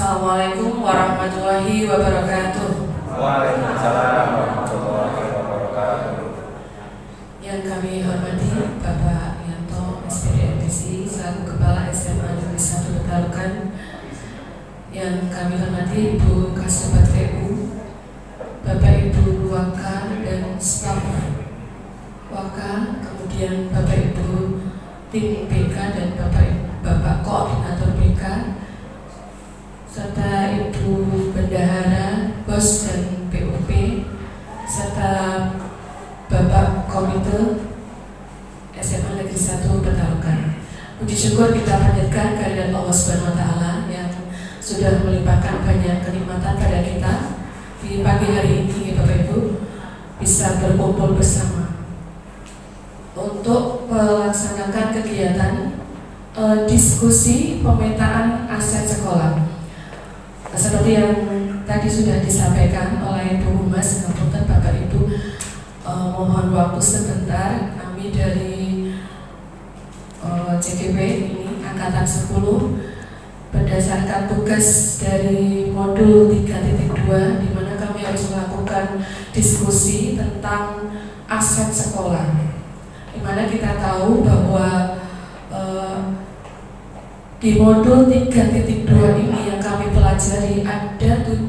Assalamualaikum warahmatullahi wabarakatuh. Waalaikumsalam warahmatullahi wabarakatuh. Yang kami hormati Bapak Yanto, SPD MPC, selaku Kepala SMA Negeri 1 Petalukan. Yang kami hormati Ibu Kasubag TU, Bapak Ibu Waka dan staf Waka, kemudian Bapak Ibu tim BK dan Bapak Koordinator BK, serta Ibu Bendahara, Bos dan PUP, serta Bapak Komite SMA Negeri 1 Petalukan. Puji syukur kita panjatkan kehadirat Allah Subhanahu wa Ta'ala yang sudah melimpahkan banyak kenikmatan pada kita di pagi hari ini, Bapak Ibu, bisa berkumpul bersama untuk melaksanakan kegiatan diskusi pemetaan aset sekolah. Seperti yang tadi sudah disampaikan oleh Bu Humas, ngapunten Bapak Ibu, mohon waktu sebentar. Kami dari CGP ini Angkatan 10 berdasarkan tugas dari modul 3.2, di mana kami harus melakukan diskusi tentang aset sekolah, di mana kita tahu bahwa di modul 3.2 ini yang kami pelajari ada 7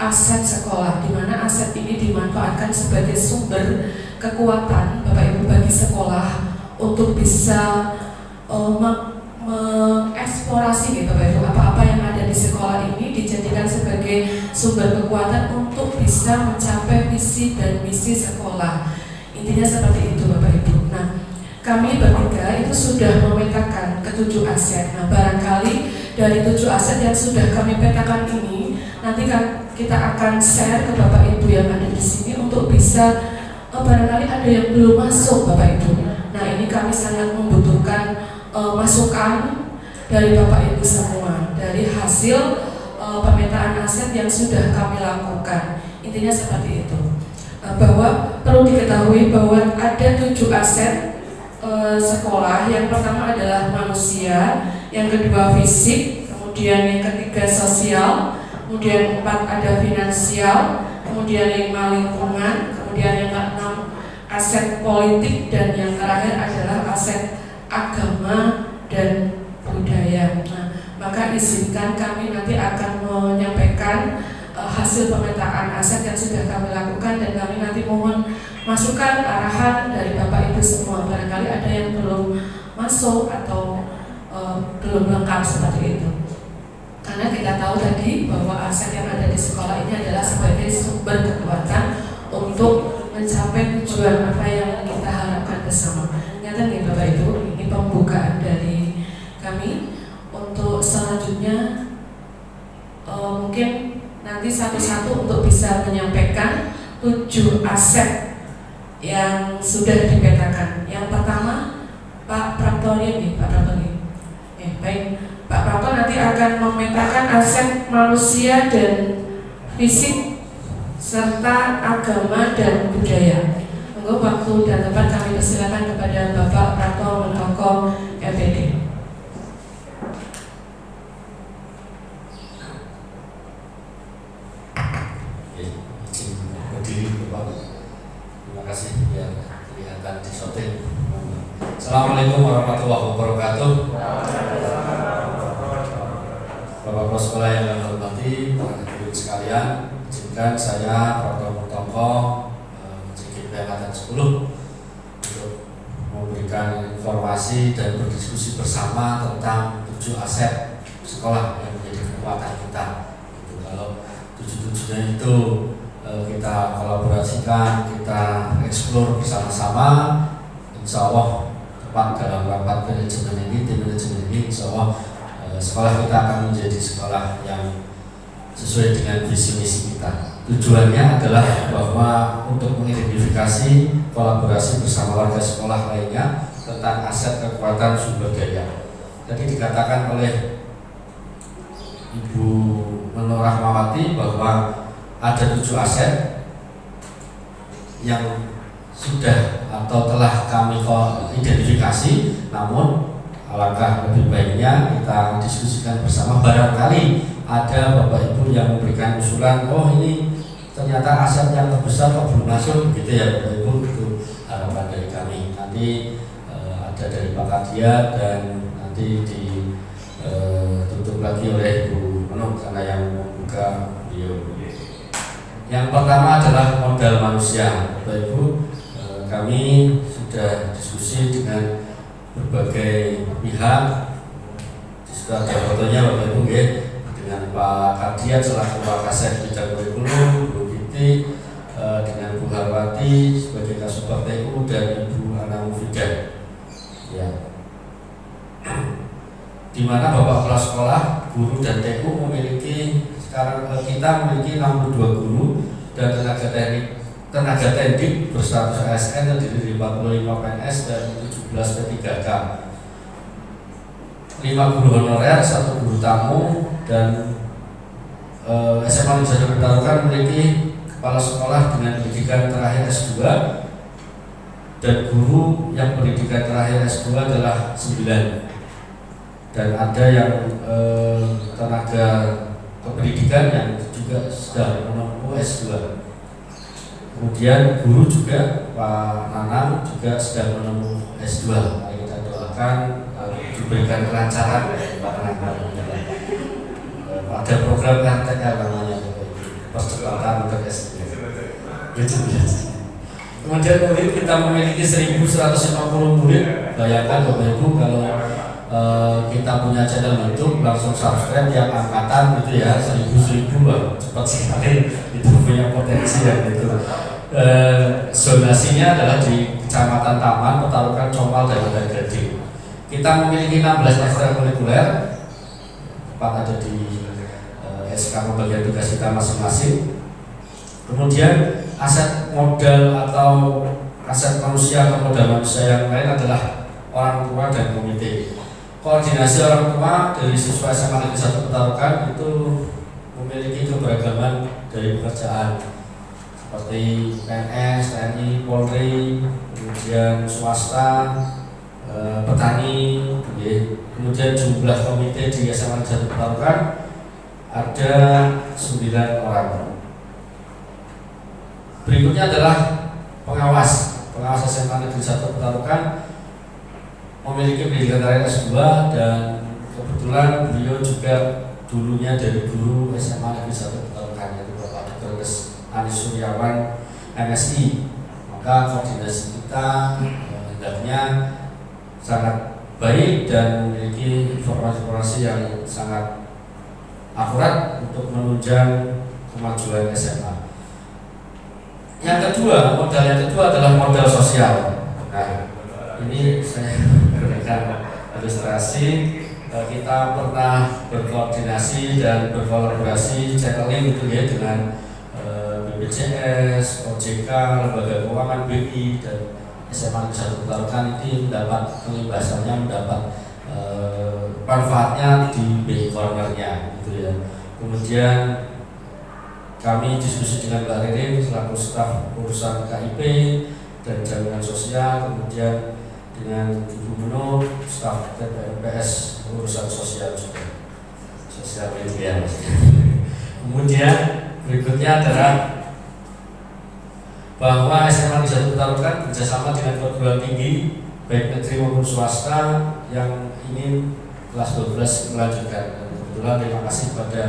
aset sekolah, di mana aset ini dimanfaatkan sebagai sumber kekuatan Bapak Ibu bagi sekolah untuk bisa mengeksplorasi gitu, Bapak Ibu, apa-apa yang ada di sekolah ini dijadikan sebagai sumber kekuatan untuk bisa mencapai visi dan misi sekolah. Intinya seperti itu, Bapak Ibu. Nah, kami bertiga itu sudah memetakan ke-7 aset. Nah, barangkali dari 7 aset yang sudah kami petakan ini, nanti kita akan share ke Bapak Ibu yang ada di sini untuk bisa, barangkali ada yang belum masuk, Bapak Ibu. Nah, ini kami sangat membutuhkan masukan dari Bapak Ibu semua dari hasil pemetaan aset yang sudah kami lakukan. Intinya seperti itu. Bahwa perlu diketahui bahwa ada 7 aset sekolah. Yang pertama adalah manusia, yang kedua fisik, kemudian yang ketiga sosial, kemudian 4 ada finansial, kemudian 5 lingkungan, kemudian yang ke-6 aset politik, dan yang terakhir adalah aset agama dan budaya. Nah, maka izinkan kami nanti akan menyampaikan hasil pemetaan aset yang sudah kami lakukan, dan kami nanti mohon masukan arahan dari Bapak Ibu semua. Barangkali ada yang belum masuk atau belum lengkap seperti itu. Karena kita tahu tadi bahwa aset yang ada di sekolah ini adalah sebagai sumber kekuatan untuk mencapai tujuan apa yang kita harapkan bersama. Nyata nih Bapak Ibu, ini pembukaan dari kami. Untuk selanjutnya mungkin nanti satu-satu untuk bisa menyampaikan 7 aset yang sudah dipetakan. Yang pertama Pak Prapto ini, Pak Prapto ini. Baik, Pak Prapto nanti akan memetakan aset manusia dan fisik serta agama dan budaya. Monggo waktu dan tempat kami persilakan kepada Bapak Prapto Mentoko MPD. Terima kasih ya, kelihatan di shooting. Assalamualaikum warahmatullahi wabarakatuh. Bapak-bapak sekolah yang kami hormati, para hadirin sekalian, izinkan saya Prapto Mentoko CGP Angkatan 10 untuk memberikan informasi dan berdiskusi bersama tentang 7 aset sekolah yang menjadi kekuatan kita. Kalau 7-7-nya itu kita kolaborasikan, kita eksplor bersama-sama, insya Allah tepat dalam rapat manajemen ini, tim manajemen ini, insya Allah sekolah kita akan menjadi sekolah yang sesuai dengan visi misi kita. Tujuannya adalah bahwa untuk mengidentifikasi kolaborasi bersama warga sekolah lainnya tentang aset kekuatan sumber daya. Tadi dikatakan oleh Ibu Menur Rahmawati bahwa ada 7 aset yang sudah atau telah kami identifikasi, namun alangkah lebih baiknya kita diskusikan bersama. Barangkali ada Bapak Ibu yang memberikan usulan, oh ini ternyata aset yang terbesar kok belum masuk, gitu ya Bapak Ibu. Itu harapan dari kami. Nanti ada dari Pak Kadia dan nanti ditutup lagi oleh Bu Menuk karena yang membuka beliau. Yang pertama adalah modal manusia, Bapak Ibu. Kami sudah diskusi dengan berbagai pihak. Sudah ada fotonya Bapak Ibu ya, dengan Pak Kadia selaku Wakasek bidang kurikulum, Bu Titi, dengan Bu Harwati sebagai Kasubag TU dan Ibu Ana Mufidah. Ya. Di mana Bapak Kepala Sekolah, guru dan TU memiliki sekarang kita memiliki 62 guru dan tenaga teknik berstatus ASN terdiri dari 45 PNS dan 17 P3K. 5 guru honorer, 1 guru tamu, dan SMA Negeri 1 Petarukan memiliki kepala sekolah dengan pendidikan terakhir S2 dan guru yang pendidikan terakhir S2 adalah 9, dan ada yang tenaga kependidikan yang juga sudah menempuh S2. Kemudian guru juga Pak Nanang juga sudah menempuh S2. Mari kita doakan diberikan kelancaran Pak Nanang. Ada program RTL namanya, percepatan untuk S2. Kemudian murid kita memiliki 1.150 murid. Bayangkan Bapak Ibu kalau kita punya channel YouTube langsung subscribe tiap angkatan gitu ya, 1.000 cepat sekali. Itu punya potensi ya gitu. Zonasinya adalah di Kecamatan Taman, Petarukan, Comal, dan Bandar Gading. Kita memiliki 16 ekstrakurikuler, 4 ada di SK pembagian tugas kita masing-masing. Kemudian aset modal atau aset manusia atau modal manusia yang lain adalah orang tua dan komite. Koordinasi orang tua dari siswa SMA Negeri 1 Petarukan itu memiliki keberagaman dari pekerjaan seperti PNS, TNI, Polri, kemudian swasta, petani, kemudian jumlah komite di SMA Negeri 1 Petarukan ada 9 orang. Berikutnya adalah pengawas SMA Negeri 1 Petarukan memiliki pendidikan terakhir S2 dan kebetulan beliau juga dulunya dari guru SMA Negeri 1 Petarukan, yaitu Bapak Dr. Anis Suryawan MSI. Maka koordinasi kita hendaknya sangat baik dan memiliki informasi-informasi yang sangat akurat untuk menunjang kemajuan SMA. Yang kedua, modal yang kedua adalah modal sosial. Nah, ini saya berikan ilustrasi. Kita pernah berkoordinasi dan berkolaborasi channeling gitu ya dengan BPJS, OJK, Lembaga Keuangan, BI, dan SMA Negeri 1 Petarukan ini mendapat pengibasannya, mendapat manfaatnya di BI Corner-nya gitu ya. Kemudian kami diskusi dengan Mbak Ririn selaku staf urusan KIP dan jaminan sosial, kemudian dengan Ibu Menuk staf TPMPS urusan sosial juga, sosial media. Kemudian berikutnya adalah bahwa SMA Negeri 1 Petarukan bekerjasama dengan perguruan tinggi baik negeri maupun swasta yang ingin kelas 12 melanjutkan. Dan kebetulan terima kasih kepada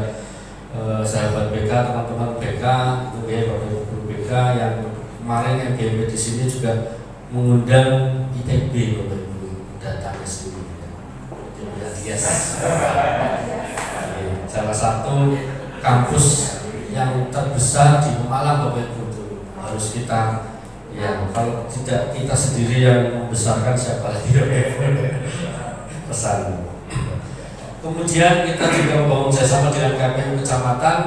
sahabat BK, teman-teman BK, itu ya Bapak Ibu BK yang kemarin MGMP di sini juga mengundang ITB Bapak Ibu datang ke sini. Yes. Salah satu kampus yang terbesar di Pemalang Bapak Ibu itu harus kita ya, kalau tidak kita sendiri yang membesarkan siapa lagi pesan. Kemudian kita juga membangun kerjasama dengan KPU Kecamatan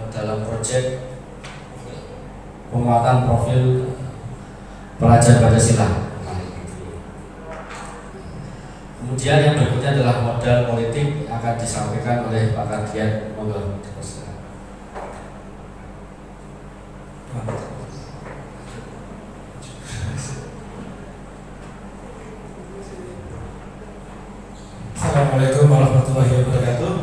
dalam proyek penguatan profil pelajar Pancasila. Kemudian yang berikutnya adalah modal politik yang akan disampaikan oleh Pak Kardian. Monggo. Assalamualaikum warahmatullahi wabarakatuh.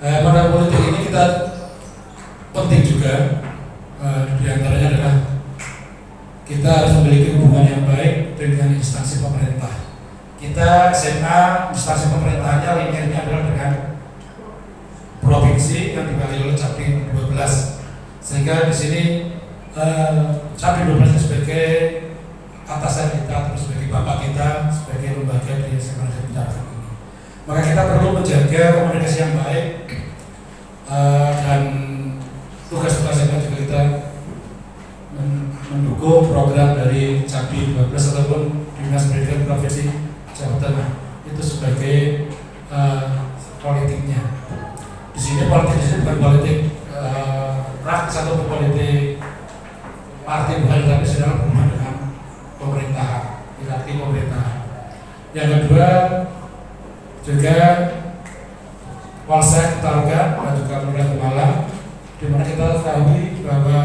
Pada politik ini kita penting juga, diantaranya adalah kita harus memiliki hubungan yang baik dengan instansi pemerintah. Kita SMA, instansi pemerintahannya linknya adalah dengan provinsi yang dibagi oleh Capim 12, sehingga di sini Capim 12 sebagai atasan kita atau sebagai bapak kita, sebagai lembaga di SMA Negeri ini. Maka kita perlu menjaga komunikasi yang baik, dan tugas-tugas yang juga kita mendukung program dari Capim 12 ataupun Dinas Pendidikan Provinsi Jawa Tengah itu sebagai politiknya. Di sini politik di sini bukan politik praktis atau politik partai, bukan, tapi sedang berhubungan dengan pemerintahan, hierarki pemerintahan. Yang kedua juga Polsek Targa dan juga Polres Pemalang, di mana kita ketahui bahwa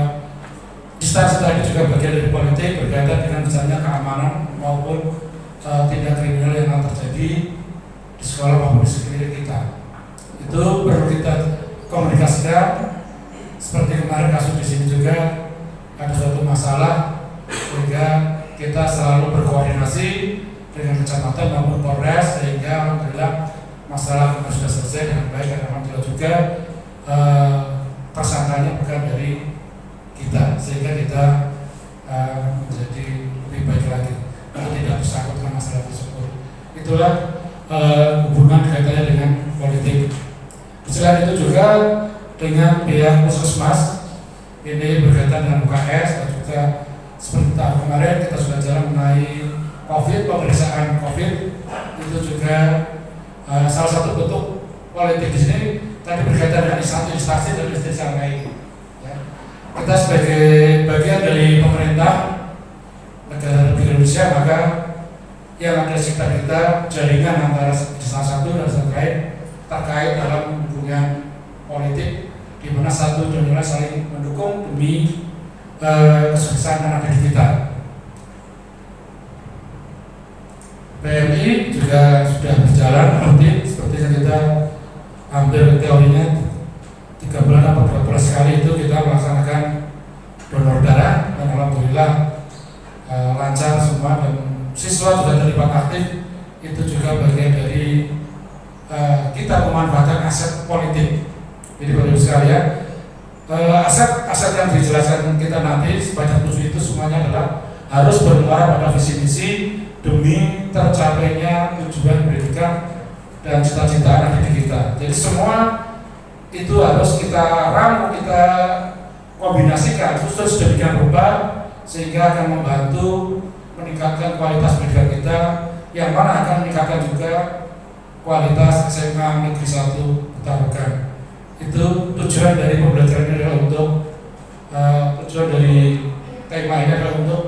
instansi tadi juga bagian dari politik berkaitan dengan misalnya keamanan maupun tindak kriminal yang terjadi di sekolah maupun di sekeliling kita. Itu perlu kita komunikasikan. Seperti kemarin kasus di sini juga ada suatu masalah, sehingga kita selalu berkoordinasi dengan kecamatan maupun Polres, sehingga alhamdulillah masalah sudah selesai dengan baik, dan alhamdulillah juga tersangkanya bukan dari kita, sehingga kita menjadi lebih baik lagi kalau tidak bersangkut dengan masalah tersebut. Itulah hubungan kaitannya dengan politik. Selain itu juga dengan pihak Puskesmas, ini berkaitan dengan UKS, dan juga seperti tahun kemarin kita sudah jalan mengenai COVID, pemeriksaan COVID, itu juga salah satu bentuk politik di sini tadi berkaitan dengan instansi dan instansi yang lain. Ya. Kita sebagai bagian dari pemerintah negara Indonesia, maka yang ada di sekitar kita jaringan antara salah satu dan yang lain terkait dalam hubungan politik, di mana satu dan lain saling mendukung demi kesuksesan anak didik kita. PMI juga sudah berjalan seperti yang kita hampir teorinya 3 bulan atau 4 bulan sekali itu kita melaksanakan donor darah, dan alhamdulillah lancar semua, dan siswa juga terlibat aktif. Itu juga bagian dari kita memanfaatkan aset politik. Jadi Bapak-Ibu sekalian, aset yang dijelaskan kita nanti sebanyak 7 itu semuanya adalah harus bermuara pada visi misi demi tercapainya tujuan pendidikan dan cita-cita anak didik kita. Jadi semua itu harus kita ramu, kita kombinasikan, khusus sedemikian rupa sehingga akan membantu meningkatkan kualitas pendidikan kita, yang mana akan meningkatkan juga kualitas SMA Negeri 1 Petarukan. Itu tujuan dari pembelajaran ini adalah untuk tujuan dari tema ini adalah untuk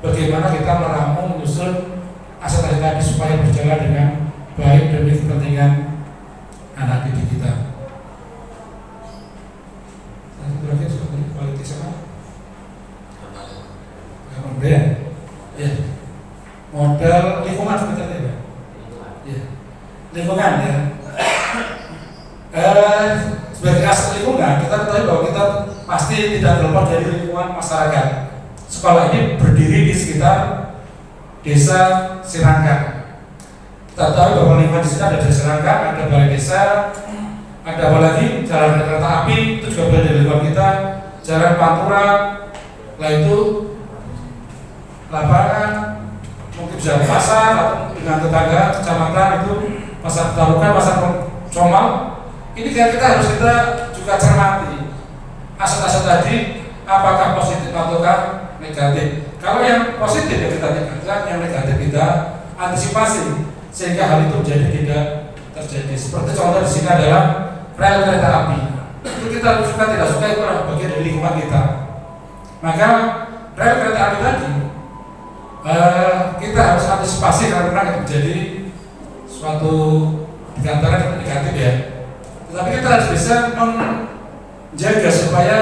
bagaimana kita meramu, menyusun aset tadi supaya berjalan dengan baik demi kepentingan anak didik kita. Terakhir seperti politik sama kemudian ya model lingkungan sebenarnya ya. Ya lingkungan ya. Sebagai aspek lingkungan kita ketahui bahwa kita pasti tidak terlepas dari lingkungan masyarakat. Sekolah ini berdiri di sekitar desa Sirangkan. Kita tahu bahwa lingkungan di sini ada desa Sirangkan, ada balai desa, ada apa lagi, jalan kereta api itu juga berada di lingkungan kita, jalan Pantura, lah itu lapangan, mungkin jalan pasar atau dengan tetangga kecamatan itu pasar Petarukan, pasar Comal. Ini kita harus kita juga cermati aset-aset tadi apakah positif ataukah negatif. Kalau yang positif ya kita tingkatkan, yang negatif kita antisipasi sehingga hal itu menjadi tidak terjadi. Seperti contoh di sini adalah rel kereta api. Itu kita suka tidak suka itu adalah bagian dari lingkungan kita. Maka rel kereta api tadi kita harus antisipasi karena itu menjadi suatu diantara negatif ya. Tetapi kita harus bisa menjaga supaya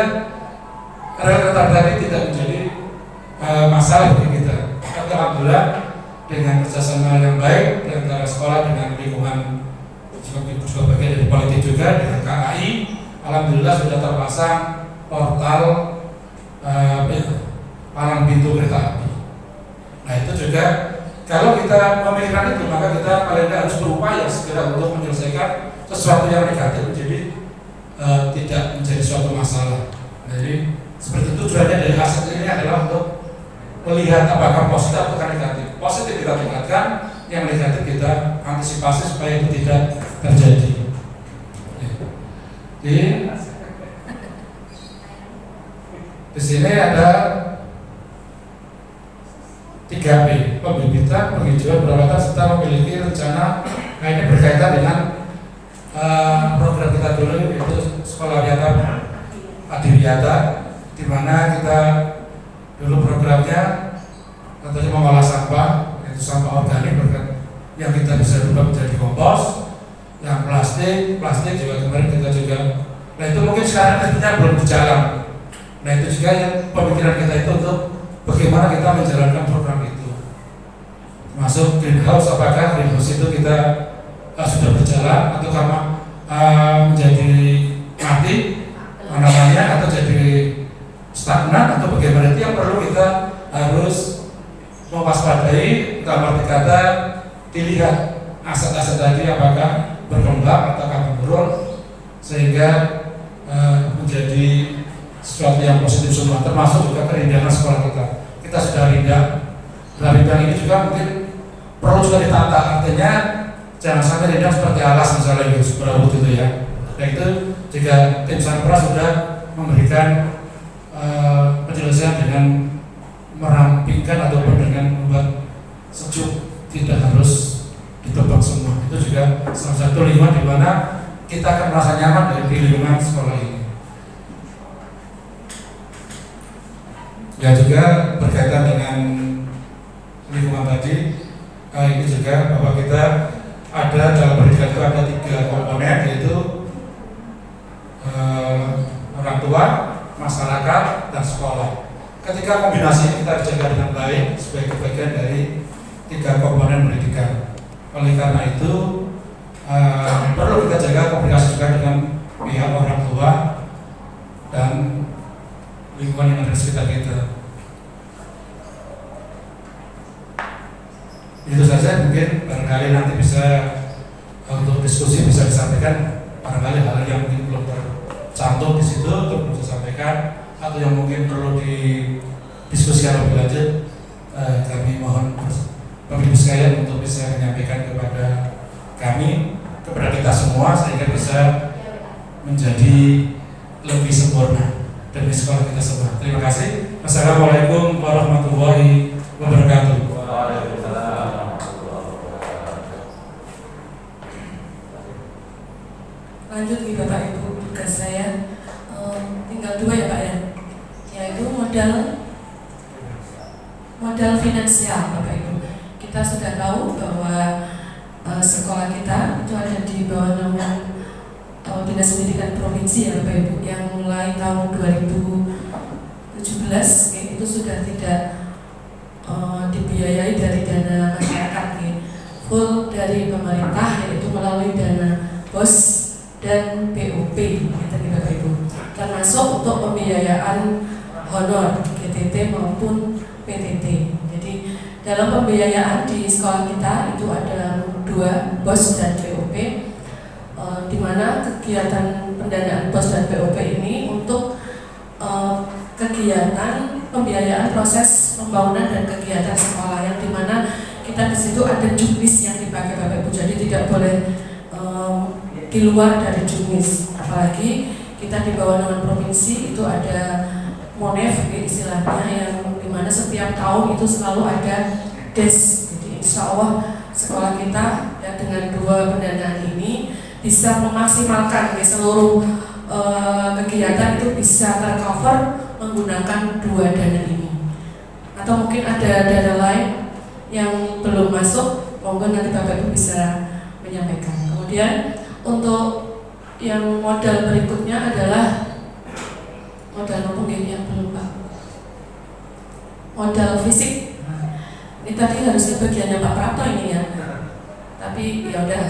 rel kereta api tadi tidak menjadi masalah bagi kita. Tapi alhamdulillah dengan kerjasama yang baik antara sekolah dengan lingkungan juga bagian dari politik juga dengan KAI alhamdulillah sudah terpasang portal palang pintu kereta api. Nah itu juga kalau kita memikirkan itu, maka kita paling tidak harus berupaya segera untuk menyelesaikan sesuatu yang negatif jadi tidak menjadi suatu masalah. Jadi seperti tujuannya dari aset ini adalah untuk melihat apakah positif atau negatif. Positif kita tingkatkan, yang negatif kita antisipasi supaya itu tidak terjadi. Di sini ada 3P, pembibitan, penghijauan, perawatan, serta memiliki rencana. Nah ini berkaitan dengan program kita dulu, yaitu Sekolah Wiyata Adiwiyata, di mana kita dulu programnya tentunya mengolah sampah, yaitu sampah organik yang kita bisa rubah menjadi kompos. Yang plastik juga kemarin kita juga. Nah itu mungkin sekarang tentunya belum berjalan. Nah itu juga yang pemikiran kita itu untuk bagaimana kita menjalankan program itu. Masuk greenhouse, apakah greenhouse itu kita sudah berjalan atau karena menjadi mati namanya atau jadi stagnan atau bagaimana, itu yang perlu kita harus mewaspadai. Dalam arti kata dilihat aset-aset tadi apakah berkembang atau menurun sehingga menjadi sesuatu yang positif semua, termasuk juga kerindangan sekolah kita. Kita sudah rindang. Nah rindang ini juga mungkin perlu juga ditata, artinya jangan sampai rindang seperti alas misalnya gitu, seberapa itu ya. Nah itu jika tim Sanpra sudah memberikan penjelasan dengan merampingkan ataupun dengan membuat sejuk, tidak harus ditebak semua. Itu juga salah satu lingkungan di mana kita akan merasa nyaman di lingkungan sekolah ini. Ya juga berkaitan dengan lingkungan tadi, ini juga bahwa kita ada dalam pendidikan itu ada 3 komponen, yaitu orang tua, masyarakat, dan sekolah. Ketika kombinasi kita dijaga dengan baik sebagai bagian dari 3 komponen pendidikan. Oleh karena itu perlu kita jaga komunikasi juga dengan pihak orang tua dan lingkungan yang ada di sekitar kita. Itu saja, mungkin barangkali nanti bisa untuk diskusi bisa disampaikan barangkali hal yang mungkin belum tercantum di situ untuk bisa sampaikan, atau yang mungkin perlu didiskusikan lebih lanjut. Kami mohon Bapak Ibu sekalian untuk bisa menyampaikan kepada kami, kepada kita semua, sehingga bisa menjadi lebih sempurna demi sekolah kita semua. Terima kasih. Wassalamualaikum warahmatullahi wabarakatuh. Lanjut nih Bapak Ibu, tugas saya tinggal 2 ya Pak ya, yaitu modal finansial Bapak Ibu. Kita sudah tahu bahwa sekolah kita itu ada di bawah naungan Dinas Pendidikan Provinsi ya Bapak Ibu, yang mulai tahun 2017 itu sudah tidak dibiayai dari dana masyarakat, full dari pemerintah, yaitu melalui dana BOS dan BOP gitu Bapak Ibu, termasuk untuk pembiayaan honor GTT maupun PTT. Jadi dalam pembiayaan di sekolah kita itu ada 2, BOS dan BOP, di mana kegiatan pendanaan BOS dan BOP ini untuk kegiatan pembiayaan proses pembangunan dan kegiatan sekolah, yang dimana kita di situ ada juknis yang dipakai Bapak Ibu, jadi tidak boleh di luar dari juknis. Apalagi kita di bawah naungan provinsi itu ada MONEF istilahnya, yang dimana setiap tahun itu selalu ada DES. Jadi insya Allah sekolah kita ya, dengan 2 pendanaan ini bisa memaksimalkan seluruh kegiatan itu bisa tercover menggunakan 2 dana ini. Atau mungkin ada dana lain yang belum masuk, monggo nanti Bapak Ibu bisa menyampaikan. Kemudian untuk yang modal berikutnya adalah modal yang belum Pak, modal fisik. Ini tadi harusnya bagiannya Pak Prato ini ya, tapi ya udah.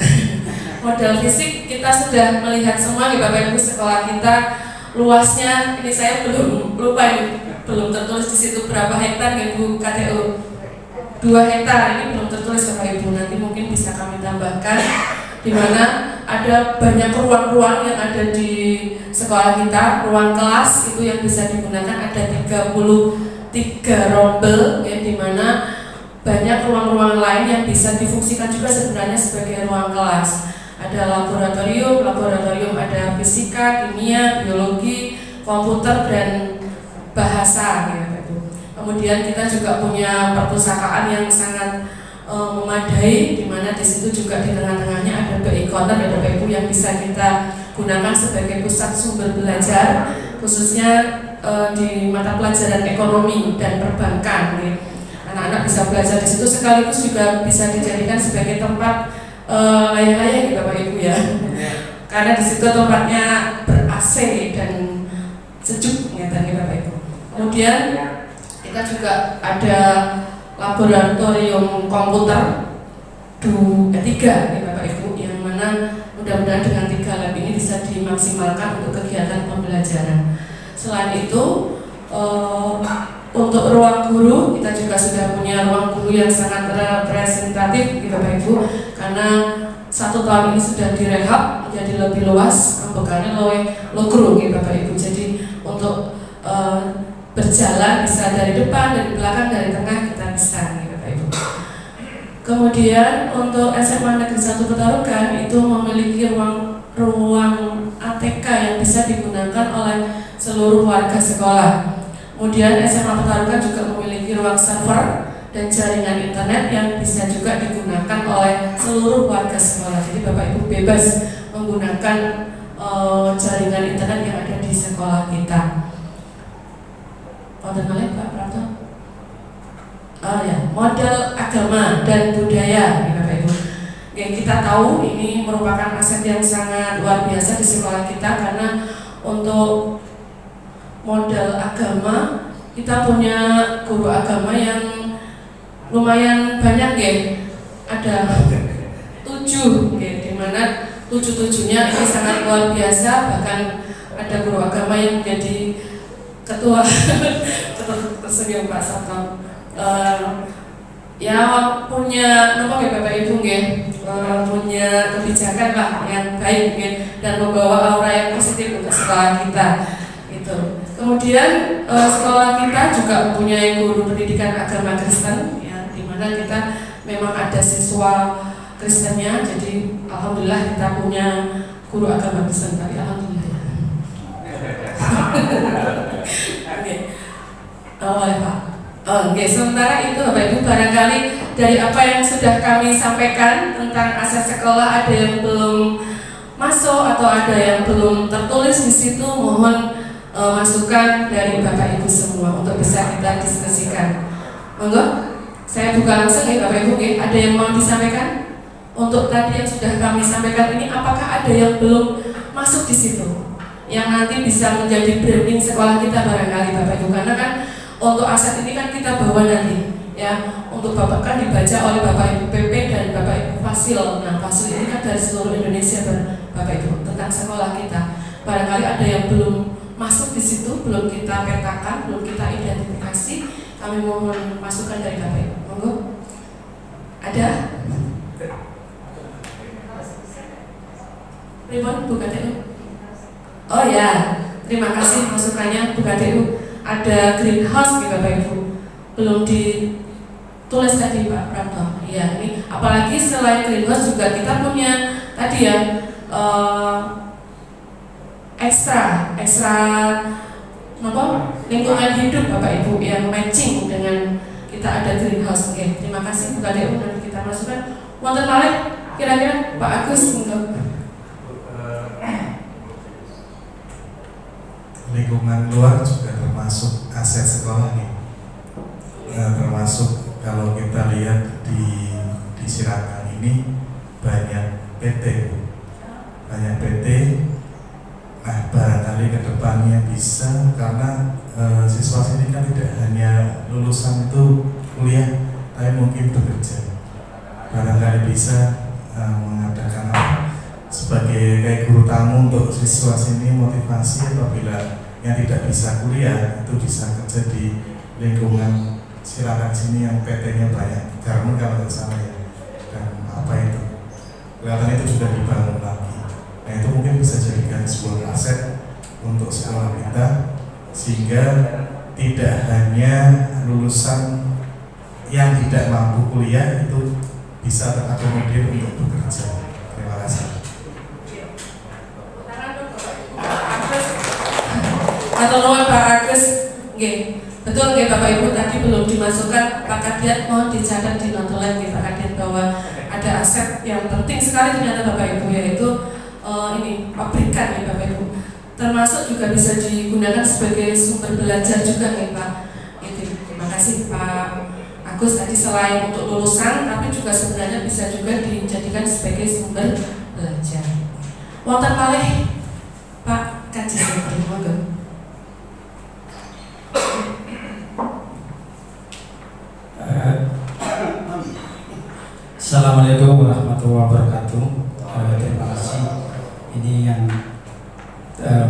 modal fisik kita sudah melihat semua ya Bapak Ibu, sekolah kita luasnya ini saya belum lupa ini, belum tertulis di situ berapa hektar ya Bu KTU, 2 hektar ini belum tertulis Bapak Ibu, nanti mungkin bisa kami tambahkan, di mana ada banyak ruang-ruang yang ada di sekolah kita. Ruang kelas itu yang bisa digunakan ada 33 rombel ya, di mana banyak ruang-ruang lain yang bisa difungsikan juga sebenarnya sebagai ruang kelas. Ada laboratorium ada fisika, kimia, biologi, komputer dan bahasa ya Pak Ibu. Kemudian kita juga punya perpustakaan yang sangat memadai, di mana di situ juga di tengah-tengahnya ada BI Corner ya Bapak Ibu yang bisa kita gunakan sebagai pusat sumber belajar, khususnya di mata pelajaran ekonomi dan perbankan. Ya. Anak-anak bisa belajar di situ, sekaligus juga bisa dijadikan sebagai tempat layang-layang ya Bapak Ibu ya. Karena di situ tempatnya ber-AC dan sejuk ya Bapak Ibu. Kemudian kita juga ada laboratorium komputer 3 ya Bapak Ibu, yang mana mudah-mudahan dengan 3 lab ini bisa dimaksimalkan untuk kegiatan pembelajaran. Selain itu untuk ruang guru kita juga sudah punya ruang guru yang sangat representatif ya Bapak Ibu, karena 1 tahun ini sudah direhab menjadi lebih luas, bukannya lo guru ya Bapak Ibu. Jadi untuk berjalan bisa dari depan, dari belakang, dari tengah kita bisa ya Bapak Ibu. Kemudian untuk SMA Negeri 1 Petarukan itu memiliki ruang ATK yang bisa digunakan oleh seluruh warga sekolah. Kemudian SMA Petarukan juga memiliki ruang server dan jaringan internet yang bisa juga digunakan oleh seluruh warga sekolah. Jadi Bapak Ibu bebas menggunakan jaringan internet yang ada di sekolah kita. Model lain Pak Prapto? Oh ya, model agama dan budaya ya Bapak Ibu. Yang kita tahu ini merupakan aset yang sangat luar biasa di sekolah kita, karena untuk model agama kita punya guru agama yang lumayan banyak ya. Ada 7 ya, dimana 7-7-nya ini sangat luar biasa. Bahkan ada guru agama yang menjadi ketua tersenyum Pak Sabto, ya punya apa ya Bapak Ibu punya kebijakan lah yang baik dan membawa aura yang positif untuk sekolah kita itu. Kemudian sekolah kita juga mempunyai guru pendidikan agama Kristen ya, di mana kita memang ada siswa Kristennya. Jadi alhamdulillah kita punya guru agama Kristen tadi, alhamdulillah. Oleh Pak. Oke, sementara itu Bapak Ibu, barangkali dari apa yang sudah kami sampaikan tentang aset sekolah ada yang belum masuk atau ada yang belum tertulis di situ, mohon masukan dari Bapak Ibu semua untuk bisa kita diskusikan. Monggo, saya buka langsung ya Bapak Ibu. Ada yang mau disampaikan? Untuk tadi yang sudah kami sampaikan ini, apakah ada yang belum masuk di situ? Yang nanti bisa menjadi branding sekolah kita barangkali Bapak Ibu, karena kan untuk aset ini kan kita bawa nanti ya, untuk Bapak kan dibaca oleh Bapak Ibu PP dan Bapak Ibu Fasil. Nah, Fasil ini kan dari seluruh Indonesia Bapak Ibu tentang sekolah kita. Barangkali ada yang belum masuk di situ, belum kita petakan, belum kita identifikasi, kami mohon masukan dari Bapak Ibu. Monggo. Ada? Ribon Bu KTU? Oh ya, terima kasih masukannya Bu KTU. Ada greenhouse nih Bapak Ibu, belum ditulis tadi Pak Prapto. Iya, ini apalagi selain greenhouse juga kita punya tadi ya ekstra apa lingkungan hidup Bapak Ibu yang matching dengan kita ada greenhouse. Oke, terima kasih Bu KTU, nanti kita masukkan. Wonten malih kira-kira Pak Agus untuk lingkungan luar juga termasuk aset sekolah nih. Termasuk kalau kita lihat di Sirakan ini banyak PT. Nah, barangkali ke depannya bisa, karena siswa sini kan tidak hanya lulusan itu kuliah, tapi mungkin bekerja. Barangkali bisa mengadakan sebagai kayak guru tamu untuk siswa sini, motivasi apabila yang tidak bisa kuliah itu bisa kerja di lingkungan silakan sini yang PT-nya banyak, Garmen kalau nggak salah ya, dan apa itu kelihatan itu sudah dibangun lagi. Nah itu mungkin bisa jadikan sebuah aset untuk sekolah kita, sehingga tidak hanya lulusan yang tidak mampu kuliah itu bisa terakomodir untuk bekerja. Terima kasih. Atau nuwun Pak Agus, nggih. Betul nggih Bapak Ibu, tadi belum dimasukkan Pak Kadiat, mohon dicatat di notulen nggih Pak Kadiat bahwa ada aset yang penting sekali ternyata Bapak Ibu, yaitu ini pabrikan ya Bapak Ibu. Termasuk juga bisa digunakan sebagai sumber belajar juga nih Pak. Terima kasih Pak Agus tadi, selain untuk lulusan tapi juga sebenarnya bisa juga dijadikan sebagai sumber belajar. Wonten malih Pak Kajis, monggo. Assalamualaikum warahmatullahi wabarakatuh. Terima kasih. Ini yang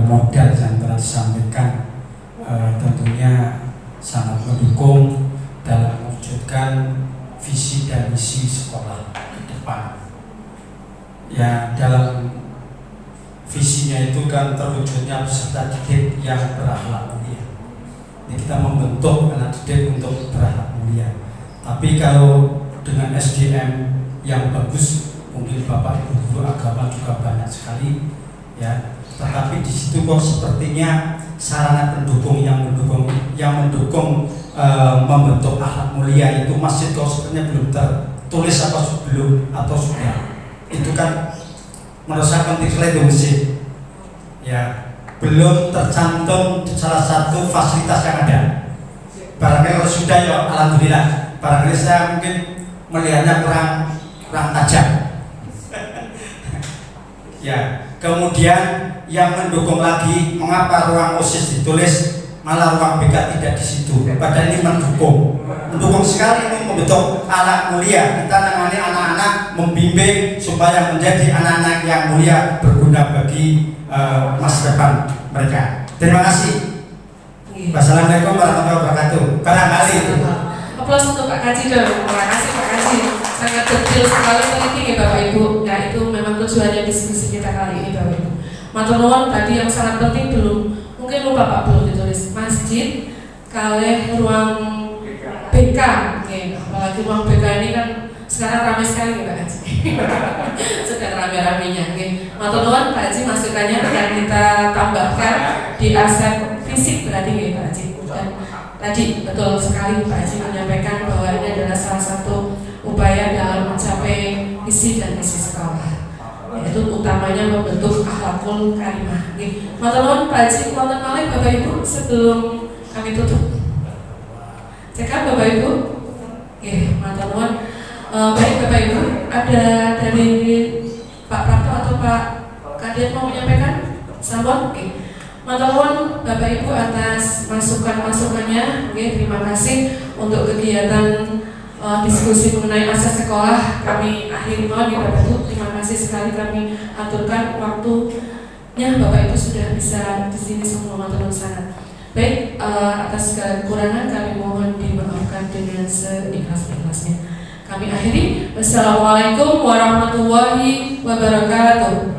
modal yang telah disampaikan tentunya sangat mendukung dalam mewujudkan visi dan misi sekolah ke depan. Ya, dalam visinya itu kan terwujudnya peserta didik yang berakhlak mulia. Ini kita membentuk anak didik untuk berakhlak mulia. Tapi kalau dengan SDM yang bagus, mungkin Bapak Ibu guru agama juga banyak sekali, ya. Tetapi di situ kok sepertinya sarana pendukung yang mendukung membentuk akhlak mulia itu masih kok sepertinya belum tertulis atau sudah. Itu kan menurut saya penting sekali itu masih, ya, belum tercantum di salah satu fasilitas yang ada. Barangkali kalau sudah ya alhamdulillah. Barangkali saya mungkin melihatnya kurang tajam. Ya, kemudian yang mendukung lagi, mengapa ruang OSIS ditulis malah ruang BK tidak di situ? Padahal ini mendukung sekali untuk membentuk anak mulia. Kita nangani anak-anak, membimbing supaya menjadi anak-anak yang mulia, berguna bagi masa depan mereka. Terima kasih. Wassalamualaikum warahmatullahi wabarakatuh. Barangkali itu. Aplaus untuk Pak Kaji dong. Terima kasih Pak Kaji. Sangat detail sekali penting ya Bapak Ibu. Nah itu memang tujuannya diskusi kita kali ini Bapak Ibu. Matur nuwun tadi yang sangat penting mungkin lupa Pak belum ditulis masjid kalih ruang BK. Oke, apalagi ruang BK ini kan sekarang ramai sekali ya Pak Haji. Sedang rame-ramenya. Oke, matur nuwun Pak Haji, masukannya akan kita tambahkan di aset fisik berarti ya Pak Haji. Dan tadi betul sekali Pak Haji menyampaikan bahwa ini adalah salah satu upaya dalam mencapai visi dan misi sekolah, yaitu utamanya membentuk akhlakul karimah. Matur nuwun Pak Haji, wonten malih Bapak Ibu sebelum kami tutup. Cekap Bapak Ibu. Matur nuwun. Baik Bapak Ibu, ada dari Pak Prapto atau Pak Kadiat mau menyampaikan? Sampun. Matur nuwun Bapak Ibu atas masukan-masukannya. Terima kasih untuk kegiatan diskusi mengenai aset sekolah kami akhiri mohon ya Bapak Ibu. Terima kasih sekali kami aturkan waktunya. Bapak Ibu sudah bisa di sini semua, matur nuwun sangat. Baik, atas kekurangan kami mohon dimaafkan dengan seikhlas-ikhlasnya. Kami akhiri. Wassalamualaikum warahmatullahi wabarakatuh.